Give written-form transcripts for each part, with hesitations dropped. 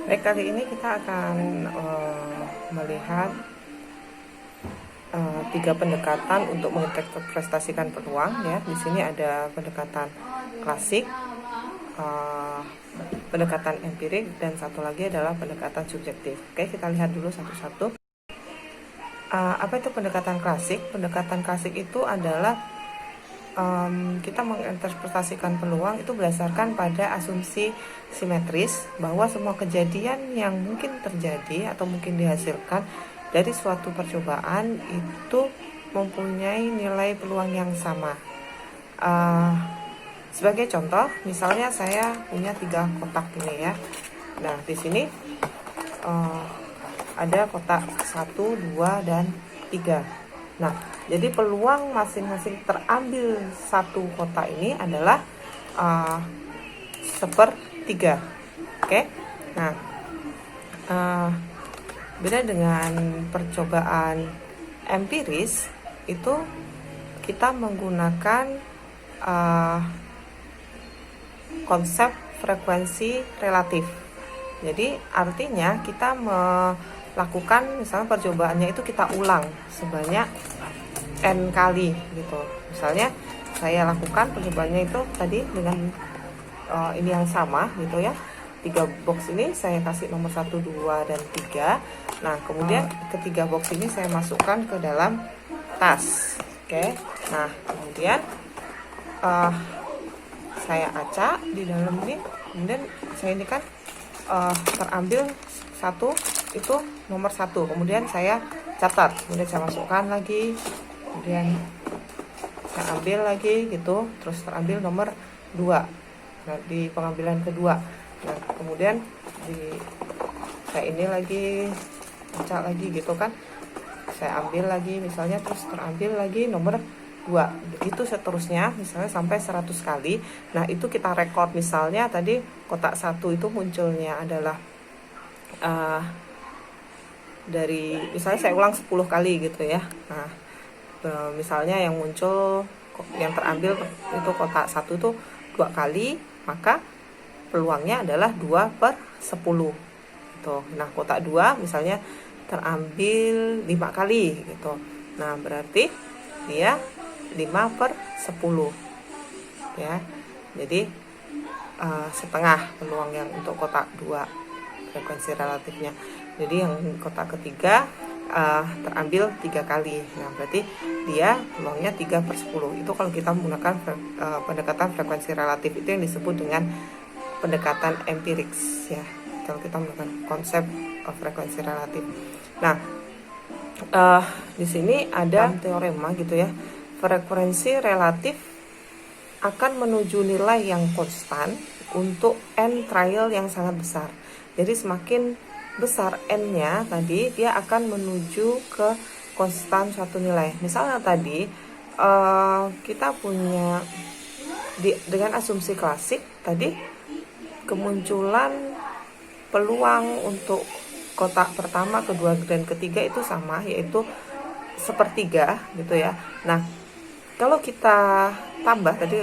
Baik, kali ini kita akan melihat 3 pendekatan untuk menginterpretasikan peluang ya. Di sini ada pendekatan klasik, pendekatan empirik, dan satu lagi adalah pendekatan subjektif. Oke, kita lihat dulu satu-satu. Apa itu pendekatan klasik? Pendekatan klasik itu adalah kita menginterpretasikan peluang itu berdasarkan pada asumsi simetris bahwa semua kejadian yang mungkin terjadi atau mungkin dihasilkan dari suatu percobaan itu mempunyai nilai peluang yang sama. Sebagai contoh, misalnya saya punya 3 kotak ini ya. Nah, di sini ada kotak 1, 2, dan 3. Nah, jadi peluang masing-masing terambil satu kotak ini adalah 1/3. Oke. Nah, beda dengan percobaan empiris, itu kita menggunakan konsep frekuensi relatif. Jadi artinya kita melakukan misalnya percobaannya itu kita ulang sebanyak n kali gitu. Misalnya saya lakukan percobaannya itu tadi dengan ini yang sama gitu ya. 3 box ini saya kasih nomor 1, 2, dan 3. Nah, kemudian ketiga box ini saya masukkan ke dalam tas. Oke. Nah, kemudian saya acak di dalam ini. Kemudian saya ini kan terambil satu itu nomor 1. Kemudian saya catat. Kemudian saya masukkan lagi. Kemudian saya ambil lagi gitu. Terus terambil nomor 2. Nah, di pengambilan kedua. Nah, kemudian saya ini lagi acak lagi gitu kan, saya ambil lagi misalnya, terus terambil lagi nomor 2, begitu seterusnya misalnya sampai 100 kali. Nah, itu kita rekod. Misalnya tadi kotak 1 itu munculnya adalah dari misalnya saya ulang 10 kali gitu ya. Nah, misalnya yang muncul yang terambil itu kotak 1 itu 2 kali, maka peluangnya adalah 2/10 gitu. Nah, kotak 2 misalnya terambil 5 kali gitu. Nah, berarti dia 5/10 ya. Jadi setengah peluang yang untuk kotak 2 frekuensi relatifnya. Jadi yang kotak ketiga terambil 3 kali. Nah, berarti dia peluangnya 3/10. Itu kalau kita menggunakan pendekatan frekuensi relatif, itu yang disebut dengan pendekatan empirik ya, kalau kita menggunakan konsep frekuensi relatif. Nah, di sini ada teorema gitu ya. Frekuensi relatif akan menuju nilai yang konstan untuk n trial yang sangat besar. Jadi semakin besar n-nya tadi, dia akan menuju ke konstan suatu nilai. Misalnya tadi kita punya dengan asumsi klasik tadi, kemunculan peluang untuk kotak pertama, kedua, dan ketiga itu sama, yaitu 1/3 gitu ya. Nah, kalau kita tambah tadi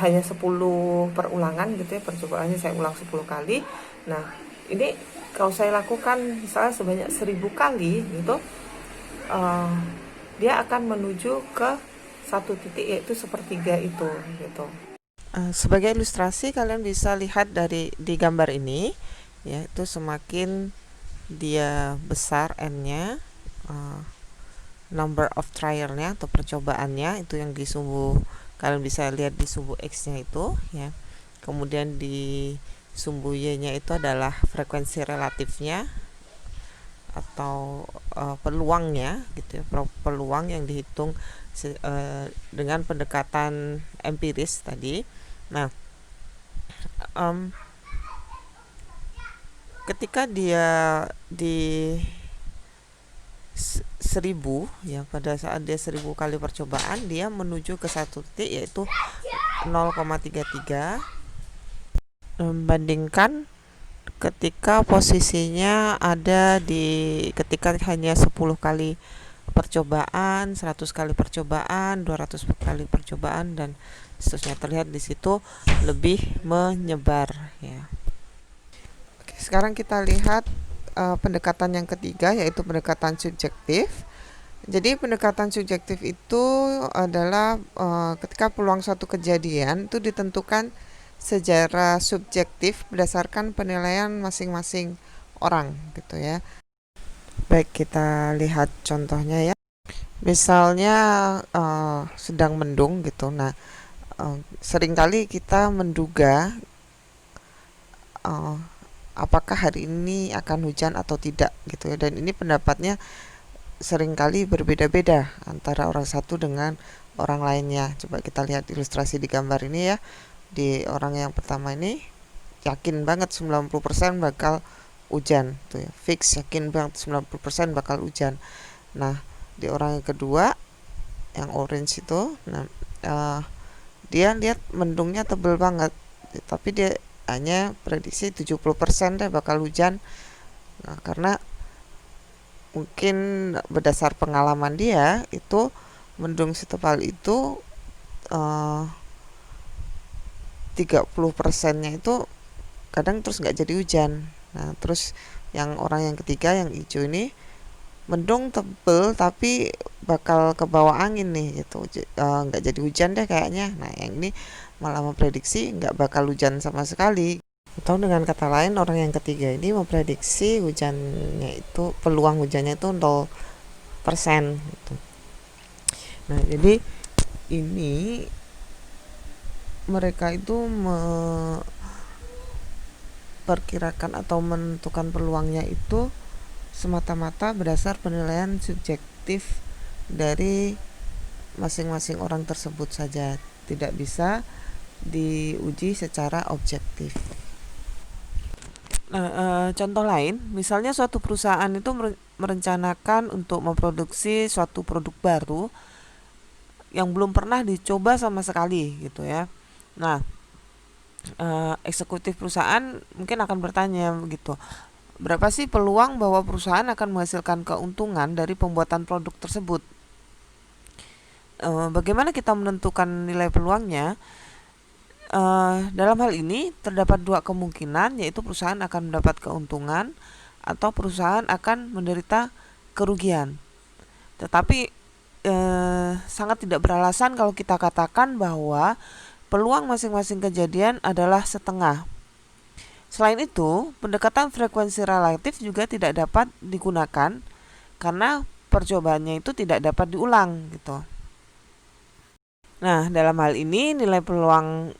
hanya 10 perulangan gitu ya, percobaannya saya ulang 10 kali. Nah, ini kalau saya lakukan misalnya sebanyak 1000 kali gitu, dia akan menuju ke satu titik, yaitu 1/3 itu gitu. Sebagai ilustrasi, kalian bisa lihat di gambar ini ya, itu semakin dia besar n-nya, number of trial-nya atau percobaannya, itu yang di sumbu, kalian bisa lihat di sumbu x-nya itu ya. Kemudian di sumbu y-nya itu adalah frekuensi relatifnya atau peluangnya gitu ya, peluang yang dihitung dengan pendekatan empiris tadi. Nah, ketika dia di 1000 ya, pada saat dia 1000 kali percobaan, dia menuju ke satu titik, yaitu 0,33, membandingkan ketika posisinya ada di ketika hanya 10 kali percobaan, 100 kali percobaan, 200 kali percobaan, dan seterusnya. Terlihat di situ lebih menyebar ya. sekarang kita lihat pendekatan yang ketiga, yaitu pendekatan subjektif. Jadi pendekatan subjektif itu adalah ketika peluang suatu kejadian itu ditentukan secara subjektif berdasarkan penilaian masing-masing orang gitu ya. Baik, kita lihat contohnya ya. Misalnya sedang mendung gitu. Nah, seringkali kita menduga apakah hari ini akan hujan atau tidak gitu ya. Dan ini pendapatnya seringkali berbeda-beda antara orang satu dengan orang lainnya. Coba kita lihat ilustrasi di gambar ini ya. Di orang yang pertama ini yakin banget 90% bakal hujan tuh ya. Fix yakin banget 90% bakal hujan. Nah, di orang yang kedua yang orange itu, nah dia lihat mendungnya tebel banget, tapi dia hanya prediksi 70% deh bakal hujan. Nah, karena mungkin berdasar pengalaman dia itu mendung setebal itu 30%-nya itu kadang terus nggak jadi hujan. Nah, terus yang orang yang ketiga yang hijau ini mendung tebel tapi bakal ke bawah angin nih gitu, nggak jadi hujan deh kayaknya. Nah, yang ini malah memprediksi nggak bakal hujan sama sekali. Atau dengan kata lain, orang yang ketiga ini memprediksi hujannya itu, peluang hujannya itu 0% gitu. Nah, jadi ini mereka itu memperkirakan atau menentukan peluangnya itu semata-mata berdasar penilaian subjektif dari masing-masing orang tersebut saja, tidak bisa diuji secara objektif. Nah, contoh lain, misalnya suatu perusahaan itu merencanakan untuk memproduksi suatu produk baru yang belum pernah dicoba sama sekali gitu ya. Nah, eksekutif perusahaan mungkin akan bertanya gitu, berapa sih peluang bahwa perusahaan akan menghasilkan keuntungan dari pembuatan produk tersebut? Bagaimana kita menentukan nilai peluangnya? Dalam hal ini terdapat dua kemungkinan, yaitu perusahaan akan mendapat keuntungan atau perusahaan akan menderita kerugian. Tetapi sangat tidak beralasan kalau kita katakan bahwa peluang masing-masing kejadian adalah setengah. Selain itu, pendekatan frekuensi relatif juga tidak dapat digunakan karena percobaannya itu tidak dapat diulang gitu. Nah, dalam hal ini nilai peluang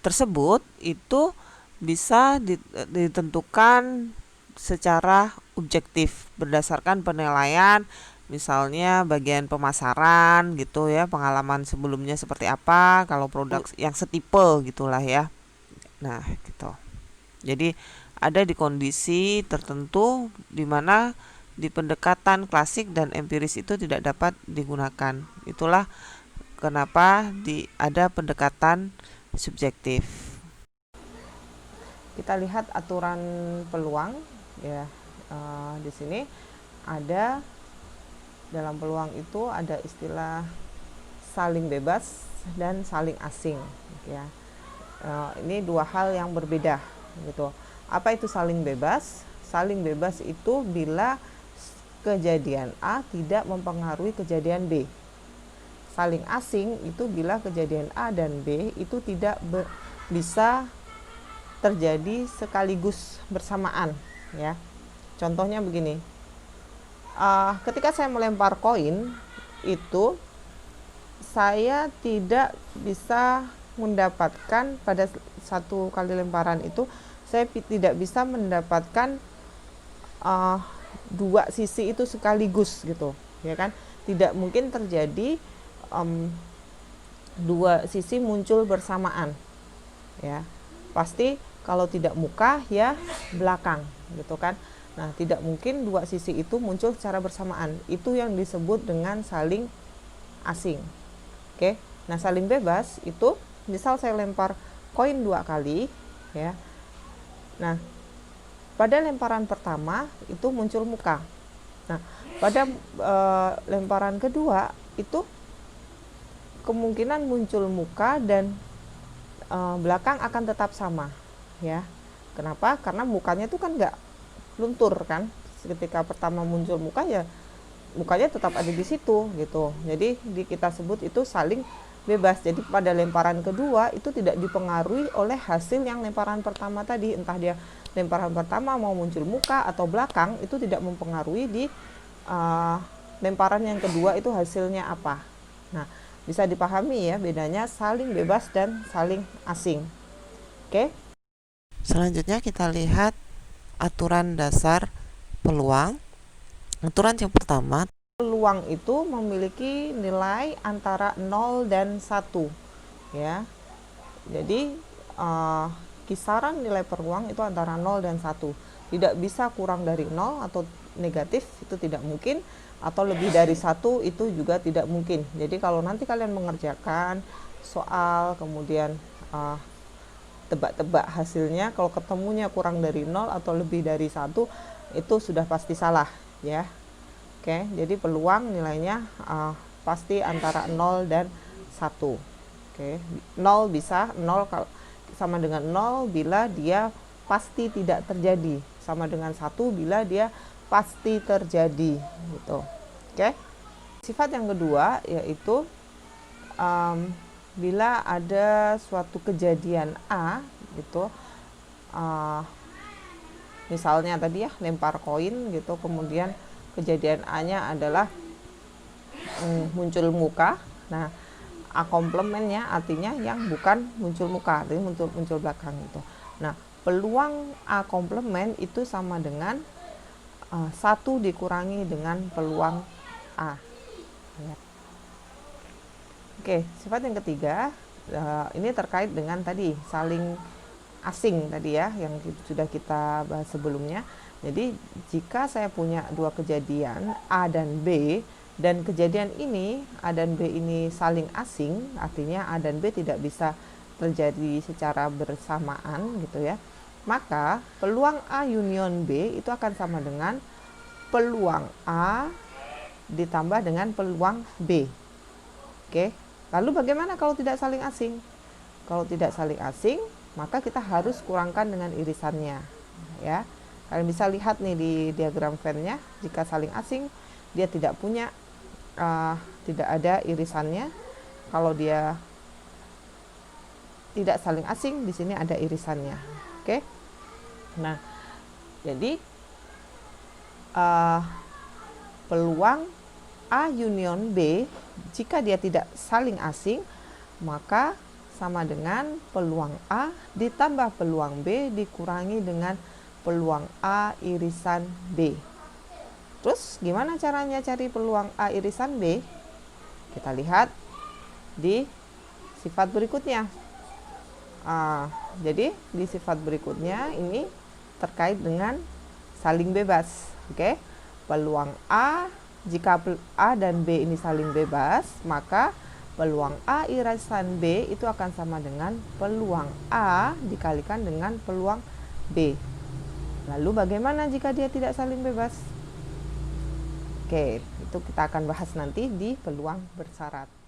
tersebut itu bisa ditentukan secara objektif berdasarkan penilaian, misalnya bagian pemasaran gitu ya, pengalaman sebelumnya seperti apa kalau produk yang setipe gitulah ya. Nah, gitu. Jadi ada di kondisi tertentu di mana di pendekatan klasik dan empiris itu tidak dapat digunakan. Itulah kenapa ada pendekatan subjektif. Kita lihat aturan peluang ya. Di sini ada, dalam peluang itu ada istilah saling bebas dan saling asing ya. Ini dua hal yang berbeda gitu. Apa itu saling bebas? Saling bebas itu bila kejadian A tidak mempengaruhi kejadian B. Saling asing itu bila kejadian A dan B itu tidak bisa terjadi sekaligus bersamaan ya. Contohnya begini, ketika saya melempar koin itu saya tidak bisa mendapatkan pada satu kali lemparan itu, saya tidak bisa mendapatkan dua sisi itu sekaligus gitu ya kan. Tidak mungkin terjadi dua sisi muncul bersamaan ya. Pasti kalau tidak muka ya belakang gitu kan. Nah, tidak mungkin dua sisi itu muncul secara bersamaan. Itu yang disebut dengan saling asing. Oke. Nah, saling bebas itu misal saya lempar koin 2 kali ya. Nah, pada lemparan pertama itu muncul muka. Nah, pada lemparan kedua itu kemungkinan muncul muka dan belakang akan tetap sama ya. Kenapa? Karena mukanya itu kan nggak luntur kan. Ketika pertama muncul muka ya mukanya tetap ada di situ gitu. Jadi kita sebut itu saling bebas. Jadi pada lemparan kedua itu tidak dipengaruhi oleh hasil yang lemparan pertama tadi. Entah dia lemparan pertama mau muncul muka atau belakang, itu tidak mempengaruhi di lemparan yang kedua itu hasilnya apa. Nah, bisa dipahami ya bedanya saling bebas dan saling asing. Oke. Selanjutnya kita lihat aturan dasar peluang. Aturan yang pertama, peluang itu memiliki nilai antara 0 dan 1 ya. Jadi kisaran nilai peluang itu antara 0 dan 1. Tidak bisa kurang dari 0 atau negatif, itu tidak mungkin, atau lebih dari 1 itu juga tidak mungkin. Jadi kalau nanti kalian mengerjakan soal kemudian tebak-tebak hasilnya, kalau ketemunya kurang dari 0 atau lebih dari 1 itu sudah pasti salah ya. Oke, jadi peluang nilainya pasti antara 0 dan 1. Oke, 0 bisa 0 sama dengan 0 bila dia pasti tidak terjadi, sama dengan 1 bila dia pasti terjadi gitu. Oke. Sifat yang kedua yaitu bila ada suatu kejadian A gitu, misalnya tadi ya lempar koin gitu, kemudian kejadian A-nya adalah muncul muka. Nah, A komplementnya artinya yang bukan muncul muka, artinya muncul belakang itu. Nah, peluang A komplement itu sama dengan 1 dikurangi dengan peluang A. Ya. Oke, sifat yang ketiga ini terkait dengan tadi saling asing tadi ya, yang sudah kita bahas sebelumnya. Jadi jika saya punya dua kejadian A dan B, dan kejadian ini A dan B ini saling asing, artinya A dan B tidak bisa terjadi secara bersamaan gitu ya, maka peluang A union B itu akan sama dengan peluang A ditambah dengan peluang B. Oke, lalu bagaimana kalau tidak saling asing? Kalau tidak saling asing, maka kita harus kurangkan dengan irisannya ya. Kalian bisa lihat nih di diagram Venn-nya, jika saling asing dia tidak punya tidak ada irisannya. Kalau dia tidak saling asing, di sini ada irisannya. Oke. Nah, jadi peluang A union B jika dia tidak saling asing, maka sama dengan peluang A ditambah peluang B dikurangi dengan peluang A irisan B. Terus gimana caranya cari peluang A irisan B? Kita lihat di sifat berikutnya. Jadi di sifat berikutnya ini terkait dengan saling bebas. Oke, peluang A, jika A dan B ini saling bebas, maka peluang A irisan B itu akan sama dengan peluang A dikalikan dengan peluang B. Lalu bagaimana jika dia tidak saling bebas? Oke, itu kita akan bahas nanti di peluang bersyarat.